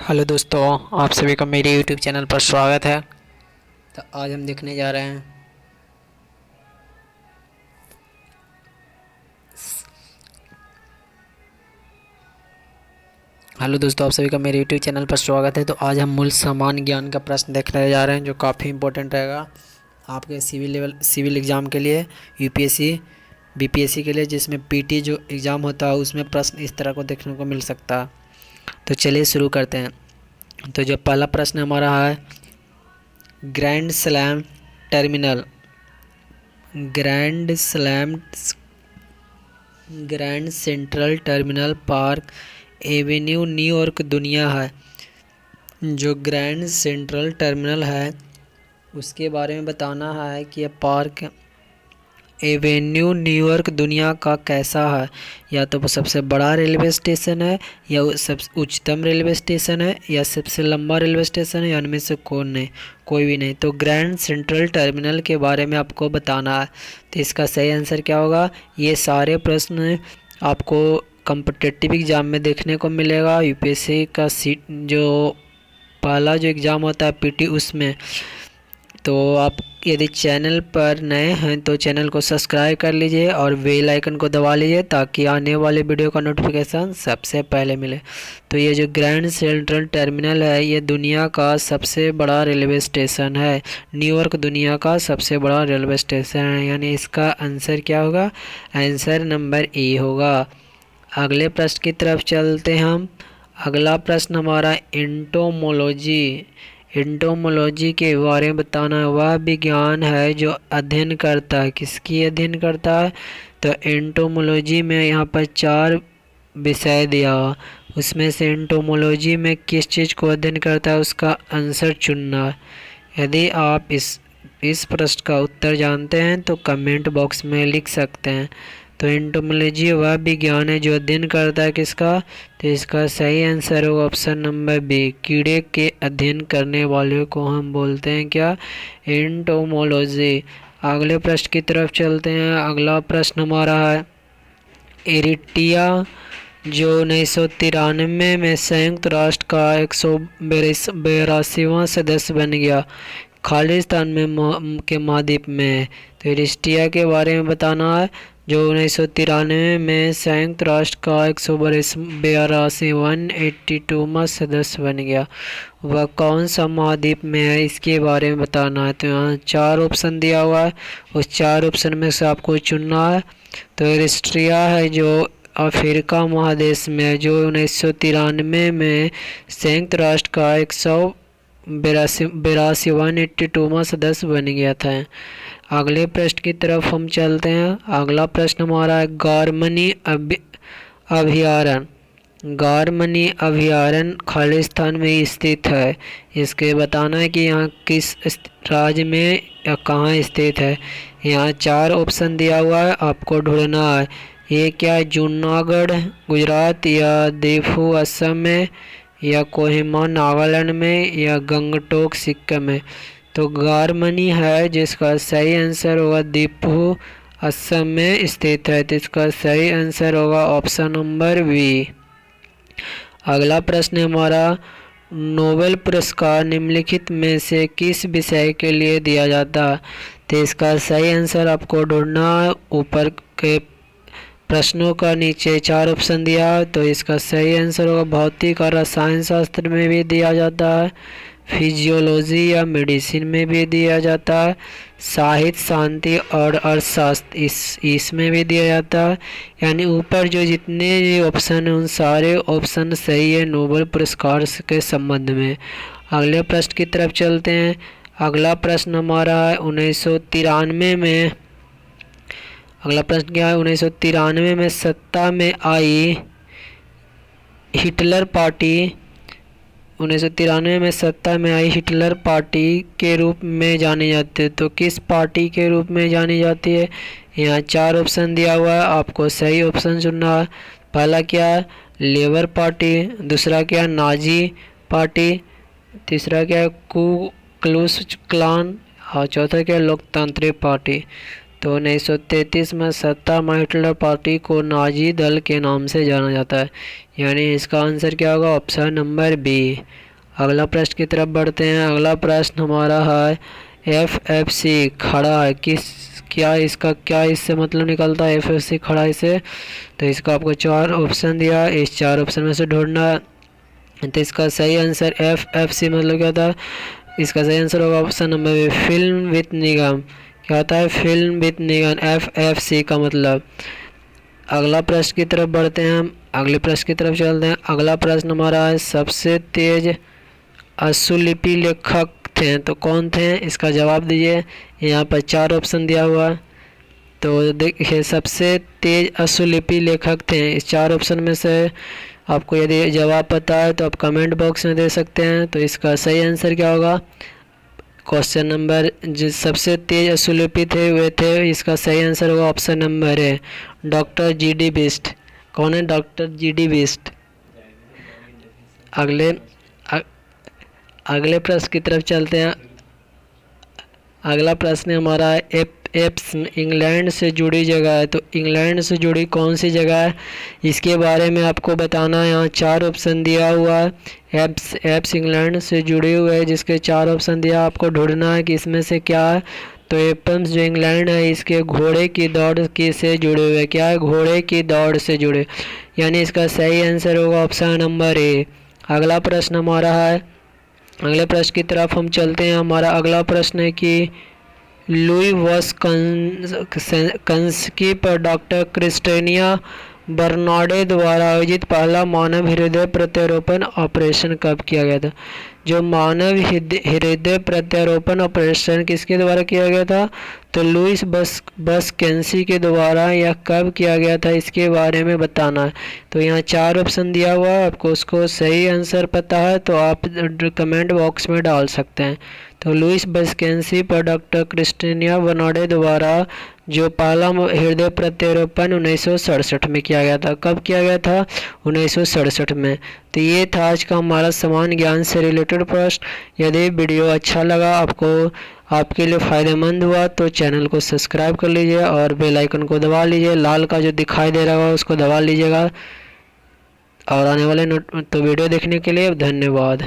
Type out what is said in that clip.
Hello दोस्तों, आप सभी का मेरे यूट्यूब चैनल पर स्वागत है। तो आज हम देखने जा रहे हैं हेलो दोस्तों, आप सभी का मेरे यूट्यूब चैनल पर स्वागत है। तो आज हम मूल सामान्य ज्ञान का प्रश्न देखने जा रहे हैं, जो काफ़ी इंपॉर्टेंट रहेगा आपके सिविल एग्ज़ाम के लिए, यूपीएससी बीपीएससी के लिए, जिसमें पीटी जो एग्ज़ाम होता है उसमें प्रश्न इस तरह को देखने को मिल सकता है। तो चलिए शुरू करते हैं। तो जो पहला प्रश्न हमारा है, grand slam terminal grand slam grand central terminal park Avenue New York दुनिया है। जो ग्रैंड सेंट्रल टर्मिनल है उसके बारे में बताना है कि यह पार्क एवेन्यू न्यूयॉर्क दुनिया का कैसा है। या तो वो सबसे बड़ा रेलवे स्टेशन है, या वो सबसे उच्चतम रेलवे स्टेशन है, या सबसे लंबा रेलवे स्टेशन है, या उनमें से कोई भी नहीं। तो ग्रैंड सेंट्रल टर्मिनल के बारे में आपको बताना है। तो इसका सही आंसर क्या होगा? ये सारे प्रश्न आपको कॉम्पिटिटिव एग्ज़ाम में देखने को मिलेगा। यूपीएससी का सीट जो पहला जो एग्ज़ाम होता है पीटी, उसमें। तो आप यदि चैनल पर नए हैं तो चैनल को सब्सक्राइब कर लीजिए और बेल आइकन को दबा लीजिए, ताकि आने वाले वीडियो का नोटिफिकेशन सबसे पहले मिले। तो ये जो ग्रैंड सेंट्रल टर्मिनल है, ये दुनिया का सबसे बड़ा रेलवे स्टेशन है। न्यूयॉर्क दुनिया का सबसे बड़ा रेलवे स्टेशन है, यानी इसका आंसर क्या होगा? आंसर नंबर ए होगा। अगले प्रश्न की तरफ चलते हैं हम। अगला प्रश्न हमारा एंटोमोलॉजी के बारे में बताना है। वह विज्ञान है जो अध्ययन करता है, किसकी अध्ययन करता है? तो एंटोमोलॉजी में यहाँ पर 4 विषय दिया हुआ, उसमें से एंटोमोलॉजी में किस चीज़ को अध्ययन करता है उसका आंसर चुनना है। यदि आप इस प्रश्न का उत्तर जानते हैं तो कमेंट बॉक्स में लिख सकते हैं। तो एंटोमोलॉजी वह विज्ञान है जो अध्ययन करता है किसका? तो इसका सही आंसर होगा ऑप्शन नंबर बी। कीड़े के अध्ययन करने वाले को हम बोलते हैं क्या? एंटोमोलॉजी। अगले प्रश्न की तरफ चलते हैं। अगला प्रश्न हमारा है, इरिट्रिया जो 1993 में संयुक्त राष्ट्र का 182वां सदस्य बन गया, खालिस्तान के महाद्वीप में। तो इरिट्रिया के बारे में बताना है, जो 1993 में संयुक्त राष्ट्र का 182वां सदस्य बन गया। वह कौन सा महाद्वीप में है, इसके बारे में बताना है। तो यहाँ 4 ऑप्शन दिया हुआ है, उस 4 ऑप्शन में से आपको चुनना है। तो इरिट्रिया है जो अफ्रीका महादेश में है, जो 1993 में संयुक्त राष्ट्र का 182वां सदस्य बन गया था। अगले प्रश्न की तरफ हम चलते हैं। अगला प्रश्न हमारा है, गारमनी अभयारण्य खालिस्तान में स्थित है। इसके बताना है कि यहाँ किस राज्य में या कहाँ स्थित है। यहाँ 4 ऑप्शन दिया हुआ है, आपको ढूंढना है। ये क्या है? जूनागढ़ गुजरात, या देफू असम में, या कोहिमा नागालैंड में, या गंगटोक सिक्किम में। तो गारमनी है जिसका सही आंसर होगा दीपू असम में स्थित है। तो इसका सही आंसर होगा ऑप्शन नंबर बी। अगला प्रश्न हमारा, नोबेल पुरस्कार निम्नलिखित में से किस विषय के लिए दिया जाता है? तो इसका सही आंसर आपको ढूंढना है। ऊपर के प्रश्नों का नीचे 4 ऑप्शन दिया है, तो इसका सही आंसर होगा भौतिक और रसायन शास्त्र में भी दिया जाता है, फिजियोलॉजी या मेडिसिन में भी दिया जाता है, साहित्य शांति और अर्थशास्त्र इसमें भी दिया जाता है। यानी ऊपर जो जितने ऑप्शन हैं उन सारे ऑप्शन सही है नोबेल पुरस्कार के संबंध में। अगले प्रश्न की तरफ चलते हैं। अगला प्रश्न हमारा है 1993 में। अगला प्रश्न क्या है? 1993 में सत्ता में आई हिटलर पार्टी 1993 में सत्ता में आई हिटलर पार्टी के रूप में जानी जाती है। तो किस पार्टी के रूप में जानी जाती है? यहाँ 4 ऑप्शन दिया हुआ है, आपको सही ऑप्शन चुनना है। पहला क्या है? Labour party. दूसरा क्या है? Nazi party. तीसरा क्या है? कू क्लूस क्लान। और चौथा क्या है? लोकतांत्रिक पार्टी। तो 1933 में सत्ता में हिटलर पार्टी को नाजी दल के नाम से जाना जाता है, यानी इसका आंसर क्या होगा? Option number B. अगला प्रश्न की तरफ बढ़ते हैं। अगला प्रश्न हमारा है FFC खड़ा है क्या इससे मतलब निकलता है FFC खड़ा इसे? तो इसका आपको 4 ऑप्शन दिया, इस 4 ऑप्शन में से ढूंढना है। तो इसका सही आंसर FFC मतलब क्या था? इसका सही आंसर होगा option number B, film with निगम। क्या होता है? फिल्म विद निगम, FFC का मतलब। अगला प्रश्न की तरफ बढ़ते हैं हम, अगले प्रश्न की तरफ चलते हैं। अगला प्रश्न हमारा है सबसे तेज अश्वलिपि लेखक थे तो कौन थे? इसका जवाब दीजिए। यहाँ पर 4 ऑप्शन दिया हुआ है। तो देखिए, सबसे तेज अश्वलिपि लेखक थे, इस 4 ऑप्शन में से आपको यदि जवाब पता है तो आप कमेंट बॉक्स में दे सकते हैं। तो इसका सही आंसर क्या होगा? क्वेश्चन नंबर जो सबसे तेज अश्वलिपि थे वे थे, इसका सही आंसर होगा ऑप्शन नंबर है डॉक्टर GD बिस्ट। कौन है? Doctor GD Bisht. अगले प्रश्न की तरफ चलते हैं। अगला प्रश्न हमारा है एप्स इंग्लैंड से जुड़ी जगह है, तो इंग्लैंड से जुड़ी कौन सी जगह है इसके बारे में आपको बताना है। यहाँ 4 ऑप्शन दिया हुआ है। एप्स इंग्लैंड से जुड़ी हुई है, जिसके 4 ऑप्शन दिया, आपको ढूंढना है कि इसमें से क्या है। तो एप्स जो इंग्लैंड है इसके घोड़े की दौड़ की से जुड़े हुए, क्या है? घोड़े की दौड़ से जुड़े, यानी इसका सही आंसर होगा ऑप्शन नंबर ए। अगला प्रश्न हमारा है, अगले प्रश्न की तरफ हम चलते हैं। हमारा अगला प्रश्न है कि लुई वॉशकंस्की पर डॉक्टर क्रिस्टेनिया बर्नाडे द्वारा आयोजित पहला मानव हृदय प्रत्यारोपण ऑपरेशन कब किया गया था? जो मानव हृदय प्रत्यारोपण ऑपरेशन किसके द्वारा किया गया था? तो लुईस वॉशकंस्की के द्वारा। यह कब किया गया था इसके बारे में बताना है। तो यहाँ 4 ऑप्शन दिया हुआ है, आपको उसको सही आंसर पता है तो आप कमेंट बॉक्स में डाल सकते हैं। तो लुईस वॉशकंस्की पर डॉक्टर क्रिस्टेनिया बर्नाडे द्वारा जो पहला हृदय प्रत्यारोपण 1967 में किया गया था। कब किया गया था? 1967 में। तो ये था आज का हमारा सामान्य ज्ञान से रिलेटेड प्रश्न। यदि वीडियो अच्छा लगा, आपके लिए फ़ायदेमंद हुआ तो चैनल को सब्सक्राइब कर लीजिए और बेल आइकन को दबा लीजिए। लाल का जो दिखाई दे रहा है उसको दबा लीजिएगा। और आने वाले तो वीडियो देखने के लिए धन्यवाद।